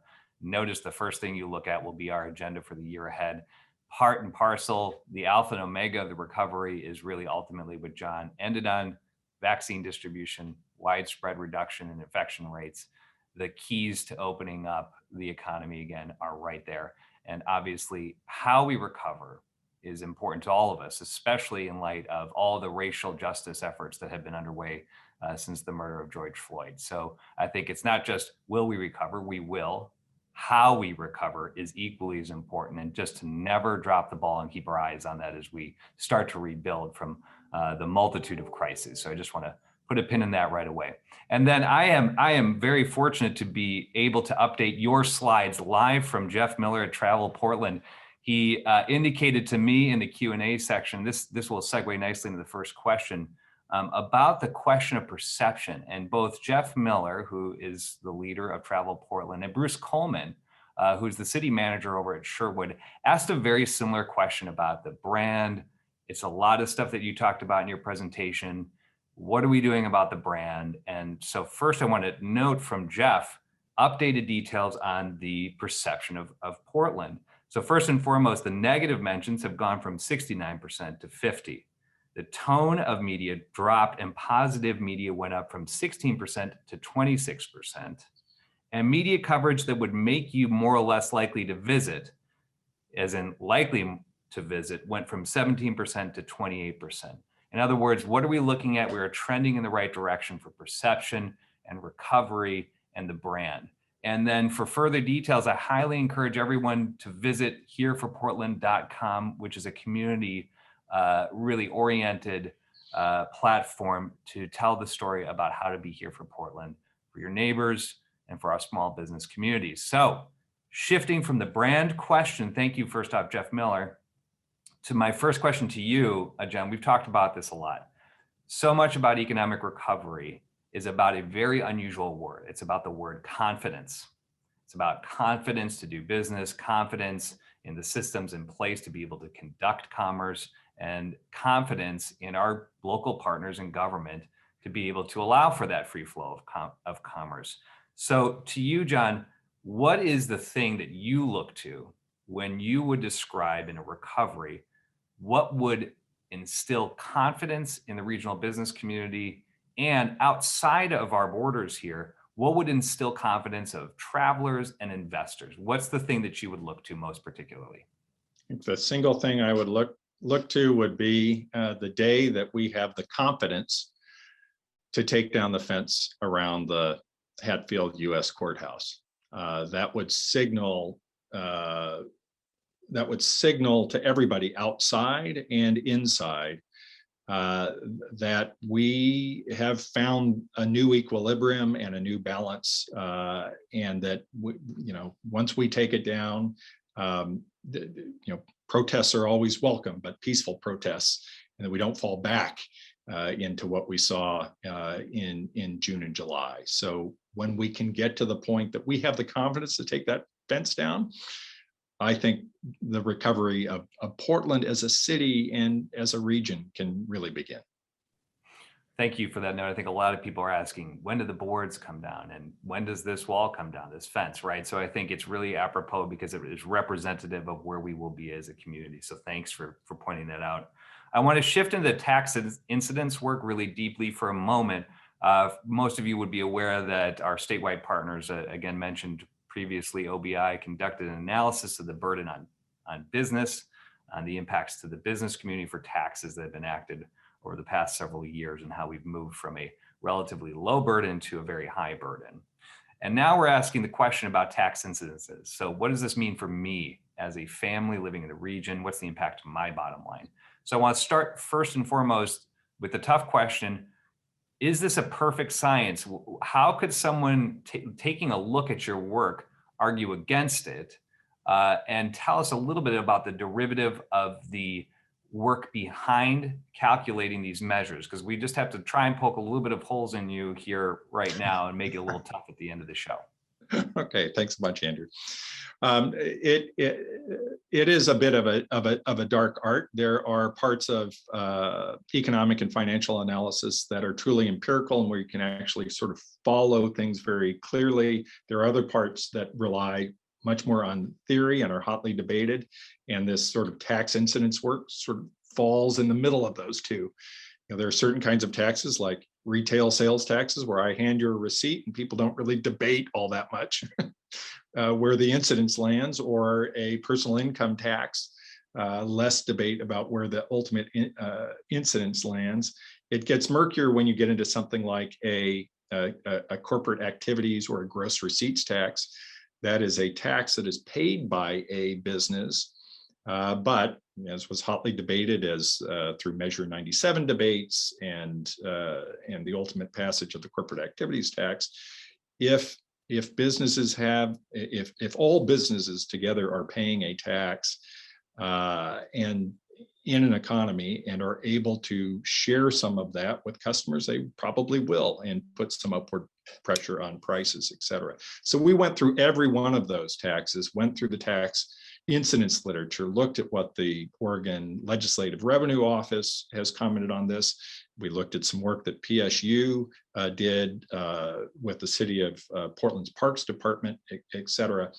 Notice the first thing you look at will be our agenda for the year ahead. Part and parcel, the alpha and omega of the recovery is really ultimately what John ended on: vaccine distribution, widespread reduction in infection rates. The keys to opening up the economy again are right there. And obviously, how we recover is important to all of us, especially in light of all the racial justice efforts that have been underway since the murder of George Floyd. So I think it's not just will we recover, we will. How we recover is equally as important, and just to never drop the ball and keep our eyes on that as we start to rebuild from the multitude of crises. So I just want to put a pin in that right away. And then I am very fortunate to be able to update your slides live from Jeff Miller at Travel Portland. He indicated to me in the Q&A section, this will segue nicely into the first question. about the question of perception. And both Jeff Miller, who is the leader of Travel Portland, and Bruce Coleman, who's the city manager over at Sherwood, asked a very similar question about the brand. It's a lot of stuff that you talked about in your presentation. What are we doing about the brand? And so first I want to note from Jeff, updated details on the perception of Portland. So first and foremost, the negative mentions have gone from 69% to 50%. The tone of media dropped and positive media went up from 16% to 26%. And media coverage that would make you more or less likely to visit, as in likely to visit, went from 17% to 28%. In other words, what are we looking at? We are trending in the right direction for perception and recovery and the brand. And then for further details, I highly encourage everyone to visit hereforportland.com, which is a community really oriented platform to tell the story about how to be here for Portland, for your neighbors, and for our small business communities. So shifting from the brand question, thank you first off, Jeff Miller, to my first question to you, Jen. We've talked about this a lot. So much about economic recovery is about a very unusual word. It's about the word confidence. It's about confidence to do business, confidence in the systems in place to be able to conduct commerce, and confidence in our local partners in government to be able to allow for that free flow of commerce. So to you, John, what is the thing that you look to when you would describe in a recovery, what would instill confidence in the regional business community, and outside of our borders here, what would instill confidence of travelers and investors? What's the thing that you would look to most particularly? The single thing I would look to would be the day that we have the confidence to take down the fence around the Hatfield U.S. Courthouse. That would signal to everybody outside and inside that we have found a new equilibrium and a new balance, and that once we take it down, protests are always welcome, but peaceful protests, and that we don't fall back into what we saw in June and July. So when we can get to the point that we have the confidence to take that fence down, I think the recovery of Portland as a city and as a region can really begin. Thank you for that note. I think a lot of people are asking, when do the boards come down and when does this wall come down, this fence, right? So I think it's really apropos because it is representative of where we will be as a community. So thanks for pointing that out. I want to shift into tax incidence work really deeply for a moment. Most of you would be aware that our statewide partners, again mentioned previously, OBI, conducted an analysis of the burden on business, on the impacts to the business community for taxes that have been enacted over the past several years, and how we've moved from a relatively low burden to a very high burden. And now we're asking the question about tax incidences. So what does this mean for me as a family living in the region? What's the impact to my bottom line? So I want to start first and foremost with the tough question: is this a perfect science? How could someone taking a look at your work argue against it? And tell us a little bit about the derivative of the work behind calculating these measures, because we just have to try and poke a little bit of holes in you here right now and make it a little tough at the end of the show. Okay, thanks a bunch, Andrew. It is a bit of a dark art. There are parts of economic and financial analysis that are truly empirical and where you can actually sort of follow things very clearly. There are other parts that rely much more on theory and are hotly debated. And this sort of tax incidence work sort of falls in the middle of those two. There are certain kinds of taxes like retail sales taxes where I hand you a receipt and people don't really debate all that much where the incidence lands, or a personal income tax, less debate about where the ultimate incidence lands. It gets murkier when you get into something like a corporate activities or a gross receipts tax. That is a tax that is paid by a business, but as was hotly debated as through Measure 97 debates and the ultimate passage of the corporate activities tax, if businesses have, if all businesses together are paying a tax, and in an economy and are able to share some of that with customers, they probably will and put some upward pressure on prices, et cetera. So we went through every one of those taxes, went through the tax incidence literature, looked at what the Oregon Legislative Revenue Office has commented on this. We looked at some work that PSU did with the city of Portland's Parks Department, et cetera.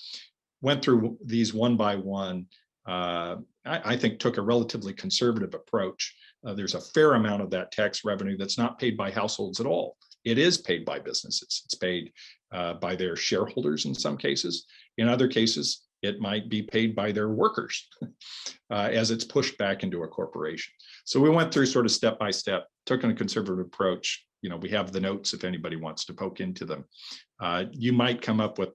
Went through these one by one. I think took a relatively conservative approach. There's a fair amount of that tax revenue that's not paid by households at all. It is paid by businesses. It's paid by their shareholders in some cases. In other cases, it might be paid by their workers as it's pushed back into a corporation. So we went through sort of step by step, took a conservative approach. You know, we have the notes if anybody wants to poke into them. You might come up with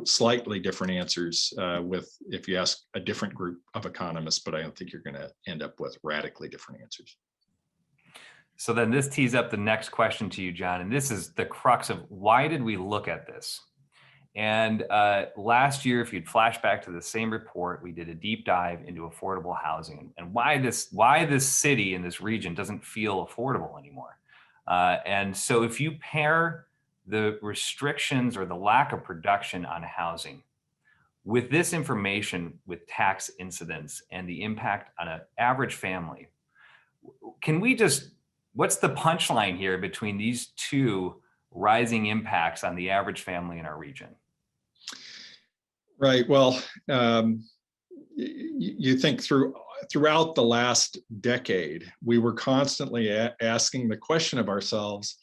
slightly different answers if you ask a different group of economists, but I don't think you're going to end up with radically different answers. So then this tees up the next question to you, John, and this is the crux of why did we look at this? And last year, if you'd flash back to the same report, we did a deep dive into affordable housing and why this city in this region doesn't feel affordable anymore. And so if you pair the restrictions or the lack of production on housing with this information, with tax incidents and the impact on an average family, what's the punchline here between these two rising impacts on the average family in our region? Right. Well, you think throughout the last decade, we were constantly asking the question of ourselves,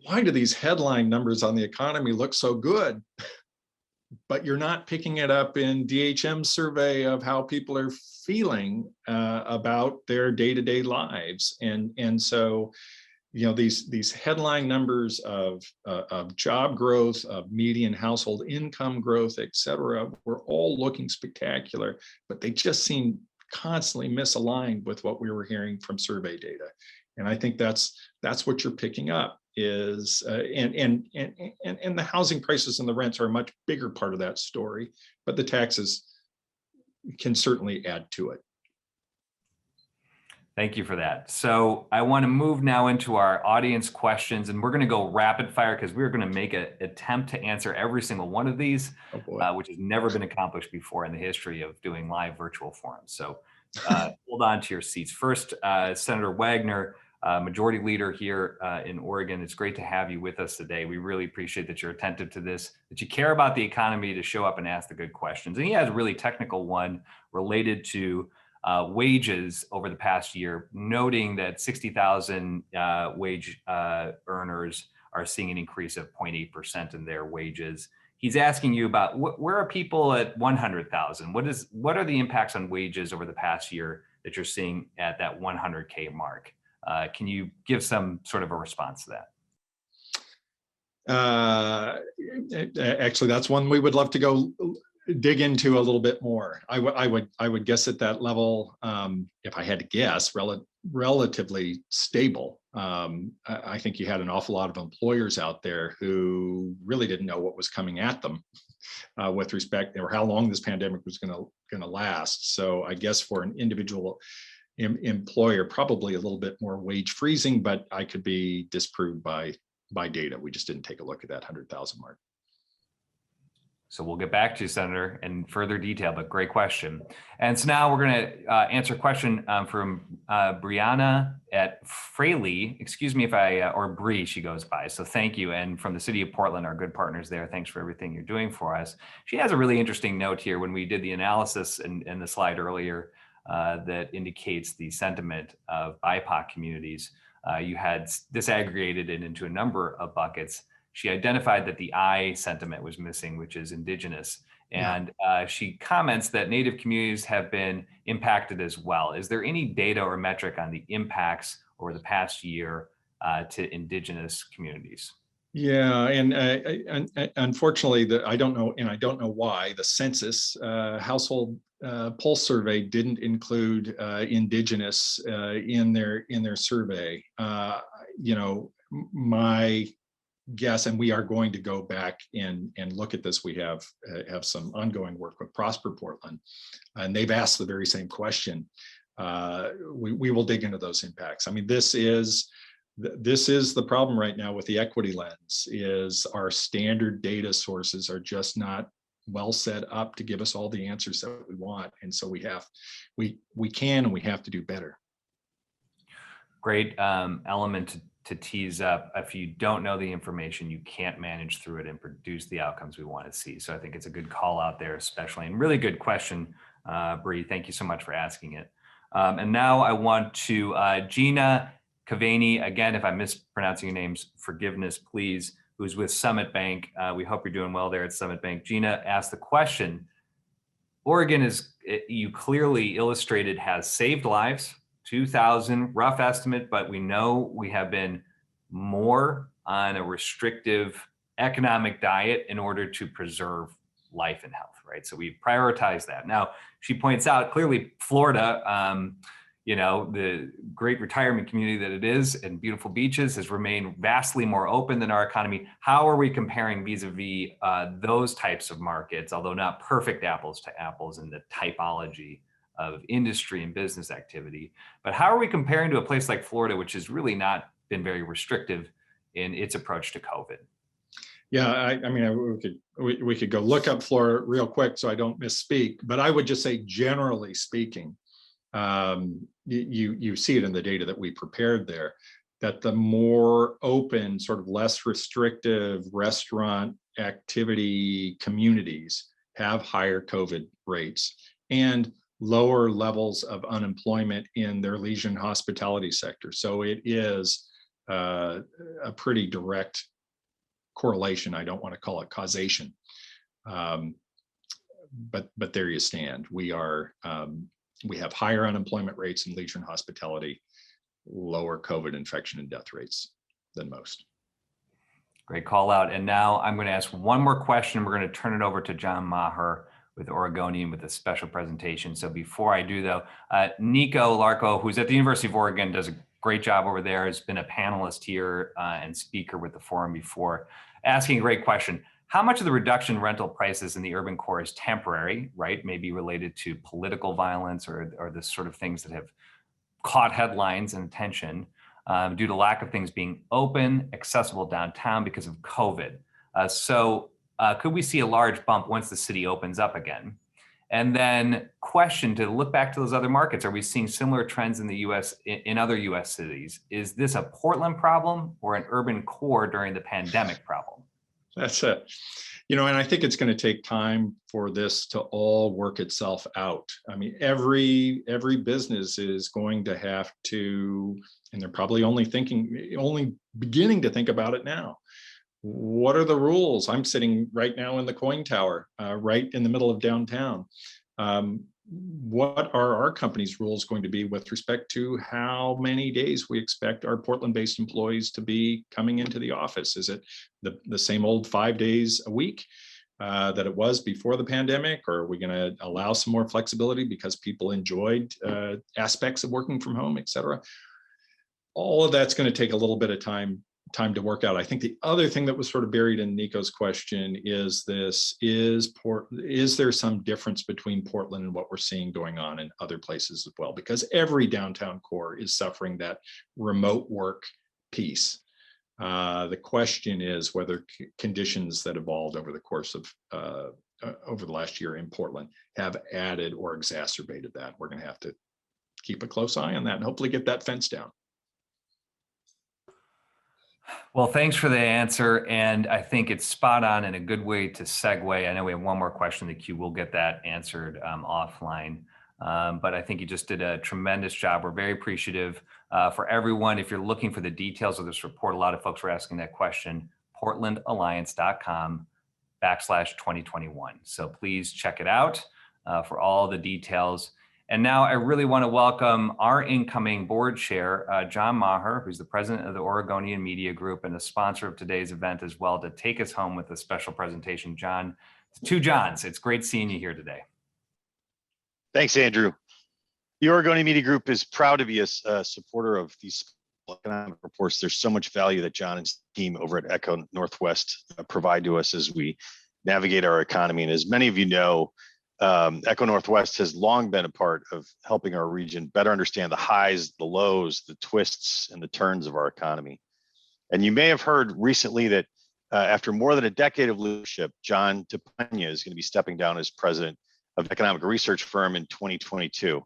why do these headline numbers on the economy look so good? But you're not picking it up in DHM's survey of how people are feeling about their day-to-day lives. And so, these headline numbers of job growth, of median household income growth, et cetera, were all looking spectacular, but they just seem constantly misaligned with what we were hearing from survey data. And I think that's what you're picking up is, and the housing prices and the rents are a much bigger part of that story, but the taxes can certainly add to it. Thank you for that. So I want to move now into our audience questions, and we're going to go rapid fire because we're going to make an attempt to answer every single one of these, which has never been accomplished before in the history of doing live virtual forums. So hold on to your seats. First, Senator Wagner, Majority Leader here in Oregon. It's great to have you with us today. We really appreciate that you're attentive to this, that you care about the economy to show up and ask the good questions. And he has a really technical one related to wages over the past year, noting that 60,000 wage earners are seeing an increase of 0.8% in their wages. He's asking you about where are people at 100,000? What are the impacts on wages over the past year that you're seeing at that 100K mark? Can you give some sort of a response to that? Actually, that's one we would love to go dig into a little bit more. I would guess at that level, if I had to guess, relatively stable. I think you had an awful lot of employers out there who really didn't know what was coming at them with respect or how long this pandemic was going to last. So I guess for an individual employer, probably a little bit more wage freezing, but I could be disproved by data. We just didn't take a look at that 100,000 mark. So we'll get back to you, Senator, in further detail, but great question. And so now we're going to answer a question from Brianna at Fraley. Excuse me if or Bree, she goes by. So thank you. And from the city of Portland, our good partners there. Thanks for everything you're doing for us. She has a really interesting note here when we did the analysis in the slide earlier that indicates the sentiment of BIPOC communities. You had disaggregated it into a number of buckets. She identified that the I sentiment was missing, which is Indigenous. And she comments that Native communities have been impacted as well. Is there any data or metric on the impacts over the past year to Indigenous communities? Yeah, and unfortunately, I don't know, and I don't know why the census household pulse survey didn't include Indigenous in their survey. My guess, and we are going to go back and look at this. We have some ongoing work with Prosper Portland, and they've asked the very same question. we will dig into those impacts. I mean, this is the problem right now with the equity lens, is our standard data sources are just not well set up to give us all the answers that we want. And so we can and we have to do better. Great element to tease up. If you don't know the information, you can't manage through it and produce the outcomes we want to see. So I think it's a good call out there, especially, and really good question, Bree. Thank you so much for asking it. And now I want to Gina Cavani, again, if I'm mispronouncing your names, forgiveness, please, who's with Summit Bank. We hope you're doing well there at Summit Bank. Gina asked the question, Oregon is, you clearly illustrated, has saved lives, 2,000, rough estimate, but we know we have been more on a restrictive economic diet in order to preserve life and health, right? So we've prioritized that. Now, she points out clearly Florida, the great retirement community that it is and beautiful beaches has remained vastly more open than our economy. How are we comparing vis-a-vis those types of markets, although not perfect apples to apples in the typology of industry and business activity? But how are we comparing to a place like Florida, which has really not been very restrictive in its approach to COVID? Yeah, I mean, we could go look up Florida real quick so I don't misspeak, but I would just say, generally speaking, you see it in the data that we prepared there, that the more open, sort of less restrictive restaurant activity communities have higher COVID rates and lower levels of unemployment in their leisure and hospitality sector. So it is a pretty direct correlation. I don't want to call it causation, but there you stand. We have higher unemployment rates in leisure and hospitality, lower COVID infection and death rates than most. Great call out. And now I'm going to ask one more question. We're going to turn it over to John Maher with Oregonian with a special presentation. So before I do though, Nico Larco, who's at the University of Oregon, does a great job over there, has been a panelist here and speaker with the forum before, asking a great question. How much of the reduction in rental prices in the urban core is temporary, right? Maybe related to political violence or the sort of things that have caught headlines and attention due to lack of things being open, accessible downtown because of COVID. So could we see a large bump once the city opens up again? And then question, to look back to those other markets, are we seeing similar trends in the US, in other US cities? Is this a Portland problem or an urban core during the pandemic problem? That's it. And I think it's going to take time for this to all work itself out. I mean, every business is going to have to, and they're probably only beginning to think about it now. What are the rules? I'm sitting right now in the Coin Tower, right in the middle of downtown. What are our company's rules going to be with respect to how many days we expect our Portland-based employees to be coming into the office? Is it the same old 5 days a week that it was before the pandemic? Or are we going to allow some more flexibility because people enjoyed aspects of working from home, et cetera? All of that's going to take a little bit of time to work out. I think the other thing that was sort of buried in Nico's question is is there some difference between Portland and what we're seeing going on in other places as well? Because every downtown core is suffering that remote work piece. The question is whether conditions that evolved over the course of over the last year in Portland have added or exacerbated that. We're going to have to keep a close eye on that and hopefully get that fence down. Well, thanks for the answer. And I think it's spot on and a good way to segue. I know we have one more question in the queue. We'll get that answered offline. But I think you just did a tremendous job. We're very appreciative for everyone. If you're looking for the details of this report, a lot of folks were asking that question, portlandalliance.com/2021. So please check it out for all the details. And now I really want to welcome our incoming board chair, John Maher, who's the president of the Oregonian Media Group and a sponsor of today's event as well, to take us home with a special presentation. John, two Johns, it's great seeing you here today. Thanks, Andrew. The Oregonian Media Group is proud to be a supporter of these economic reports. There's so much value that John and his team over at Echo Northwest provide to us as we navigate our economy. And as many of you know, Echo Northwest has long been a part of helping our region better understand the highs, the lows, the twists, and the turns of our economy. And you may have heard recently that after more than a decade of leadership, John Tapania is going to be stepping down as president of the economic research firm in 2022.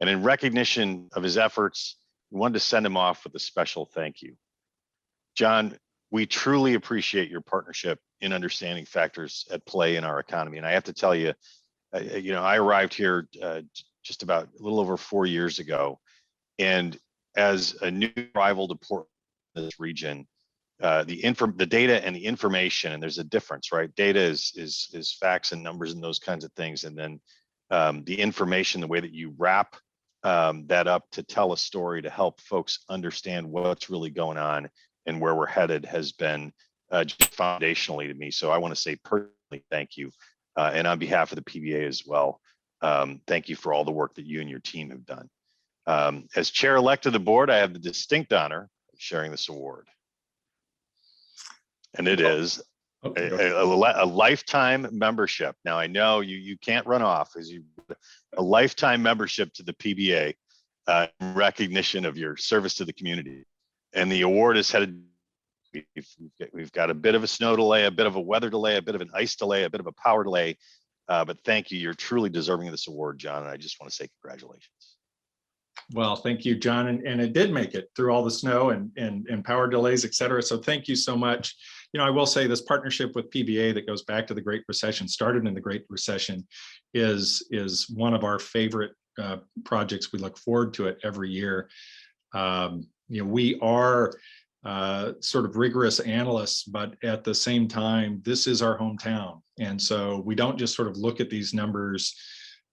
And in recognition of his efforts, we wanted to send him off with a special thank you. John, we truly appreciate your partnership in understanding factors at play in our economy. And I have to tell you, I arrived here just about a little over 4 years ago, and as a new arrival to Portland, this region, the data and the information, and there's a difference, right? Data is facts and numbers and those kinds of things, and then the information, the way that you wrap that up to tell a story to help folks understand what's really going on and where we're headed has been just foundationally to me. So I want to say personally thank you. And on behalf of the PBA as well, thank you for all the work that you and your team have done. As chair-elect of the board, I have the distinct honor of sharing this award. And it is a lifetime membership. Now, I know you can't run off a lifetime membership to the PBA in recognition of your service to the community. And the award is headed. We've got a bit of a snow delay, a bit of a weather delay, a bit of an ice delay, a bit of a power delay. But thank you. You're truly deserving of this award, John. And I just want to say congratulations. Well, thank you, John. And it did make it through all the snow and power delays, et cetera. So thank you so much. I will say this partnership with PBA that goes back to the Great Recession, started in the Great Recession, is one of our favorite projects. We look forward to it every year. We are sort of rigorous analysts, but at the same time, this is our hometown. And so we don't just sort of look at these numbers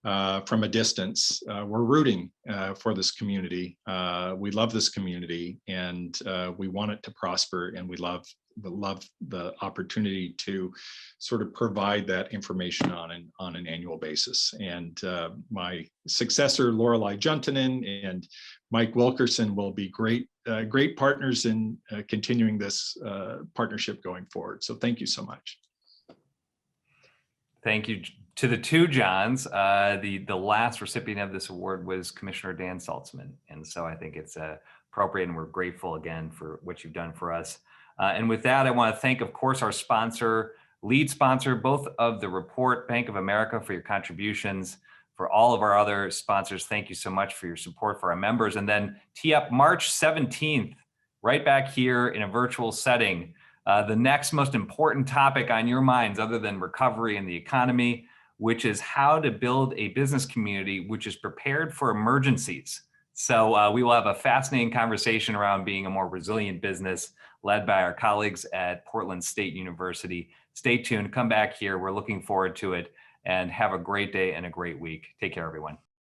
from a distance. We're rooting for this community. We love this community, and we want it to prosper, and we love the opportunity to sort of provide that information on an annual basis. And my successor, Lorelei Juntonen and Mike Wilkerson, will be great partners in continuing this partnership going forward. So thank you so much. Thank you to the two Johns. The last recipient of this award was Commissioner Dan Saltzman. And so I think it's appropriate, and we're grateful again for what you've done for us. And with that, I want to thank, of course, our lead sponsor, both of the report, Bank of America, for your contributions. For all of our other sponsors, thank you so much for your support for our members. And then tee up March 17th, right back here in a virtual setting. The next most important topic on your minds, other than recovery and the economy, which is how to build a business community which is prepared for emergencies. So we will have a fascinating conversation around being a more resilient business, led by our colleagues at Portland State University. Stay tuned, come back here. We're looking forward to it, and have a great day and a great week. Take care, everyone.